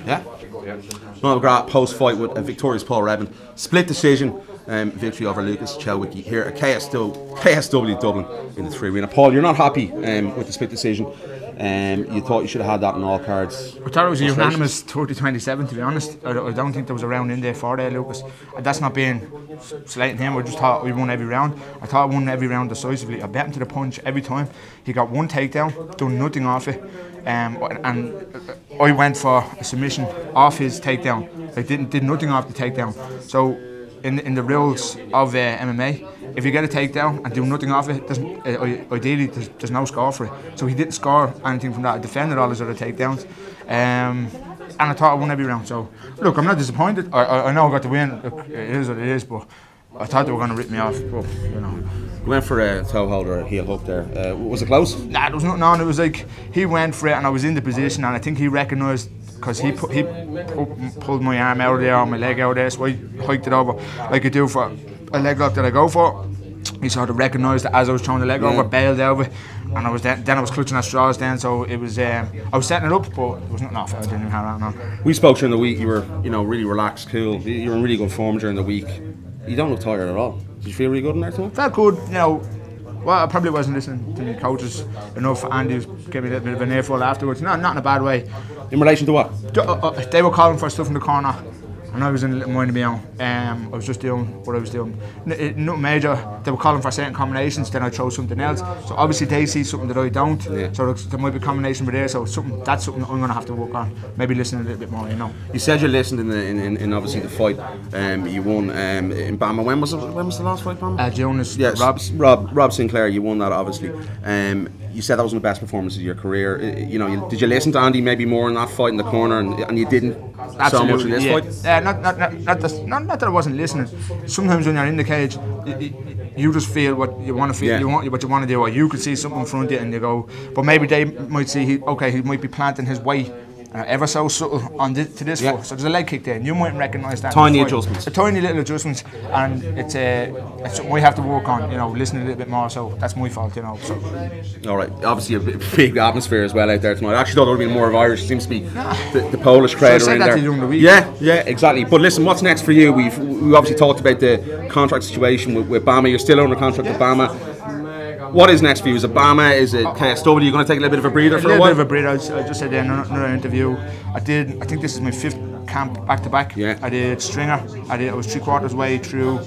Yeah. Conor McGrath post-fight with a victorious Paul Redmond. Split decision victory over Lucas Chelwicki here at KSW Dublin in the 3 arena. Paul, you're not happy with the split decision. You thought you should have had that in all cards. I thought it was a unanimous 30-27, to be honest. I don't think there was a round in there for Lucas. And that's not being slating him. I just thought we won every round. I thought I won every round decisively. I bet him to the punch every time. He got one takedown, done nothing off it. And I went for a submission off his takedown. I did nothing off the takedown. So in the rules of MMA, if you get a takedown and do nothing off it, ideally there's no score for it. So he didn't score anything from that. I defended all his other takedowns, and I thought I won every round. So look, I'm not disappointed. I know I got the win. Look, it is what it is, but I thought they were going to rip me off. But you know, we went for a toe holder, a heel hook there. Was it close? Nah, there was nothing on. It was like he went for it, and I was in the position, and I think he recognised. Because he pulled my arm out of there, or my leg out of there, so I hiked it over like I do for a leg lock that I go for. He sort of recognised that as I was throwing the leg over, bailed out of it, and I was then I was clutching at straws then. So it was I was setting it up, but it was nothing off it. I didn't even have that on. We spoke during the week. You were really relaxed, cool. You were in really good form during the week. You don't look tired at all. Did you feel really good in there too? Felt good, you know. Well, I probably wasn't listening to the coaches enough. Andy gave me a little bit of an earful afterwards. Not in a bad way. In relation to what? They were calling for stuff in the corner, and I was in a little mind of my own. I was just doing what I was doing. Nothing major. They were calling for certain combinations, then I chose something else. So obviously they see something that I don't. Yeah. So there might be a combination over there. So that's something I'm going to have to work on. Maybe listen a little bit more, you know. You said you listened in obviously the fight. You won in BAMMA. When was the last fight, BAMMA? June is yes, Rob Sinclair. You won that obviously. You said that was one of the best performances of your career. Did you listen to Andy maybe more in that fight in the corner, and you didn't so much in this fight? Not that I wasn't listening. Sometimes when you're in the cage, you just feel what you want to feel, what you want to do, or you could see something in front of you and you go, but maybe they might see, he might be planting his weight ever so subtle on to this foot. So there's a leg kick there, and you mightn't recognise that. Tiny adjustments. Tiny little adjustments, and it's something we have to work on. Listening a little bit more. So that's my fault. So. All right. Obviously, a big atmosphere as well out there tonight. I actually thought there would be more of Irish. It seems to be the Polish crowd so around there. During the week. Yeah, exactly. But listen, what's next for you? We obviously talked about the contract situation with BAMMA. You're still under contract with BAMMA. What is next for you? Is it BAMMA? Is it KSW? You're going to take a little bit of a breather for a while? A little bit of a breather. I just said in another interview. I think this is my 5th camp back to back. Yeah. I did Stringer. I was 3/4 way through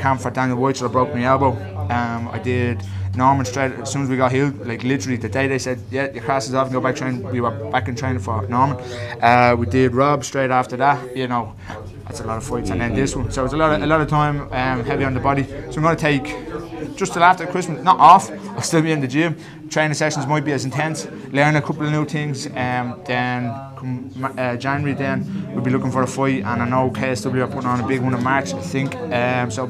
camp for Daniel White, so I broke my elbow. I did Norman straight as soon as we got healed. Like literally the day they said, yeah, your class is off and go back training. We were back in training for Norman. We did Rob straight after that. That's a lot of fights, and then this one. So it's a lot of time heavy on the body. So I'm going to take just till after Christmas, not off. I'll still be in the gym. Training sessions might be as intense. Learn a couple of new things. Then come January, then we'll be looking for a fight. And I know KSW are putting on a big one in March, I think. So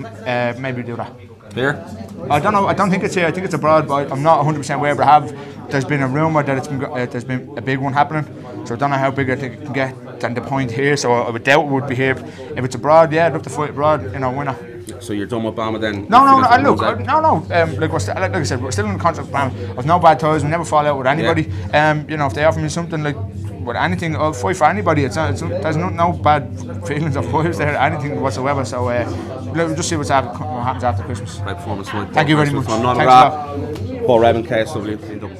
maybe do that. Here? I don't know. I don't think it's here. I think it's abroad, but I'm not 100% where. But there's been a rumour that there's been a big one happening. So I don't know how big I think it can get than the point here. So I would doubt it would be here. If it's abroad, yeah, I'd love to fight abroad. Winner. So you're done with BAMMA then? No. Like I said, we're still in the contract with BAMMA. I've no bad ties. We never fall out with anybody. Yeah. If they offer me something like with anything, I'll fight for anybody. There's no bad feelings or vibes there, anything whatsoever. So we'll just see what happens after Christmas. Great performance. Thank you very much. Paul Redmond, KSW in Dublin.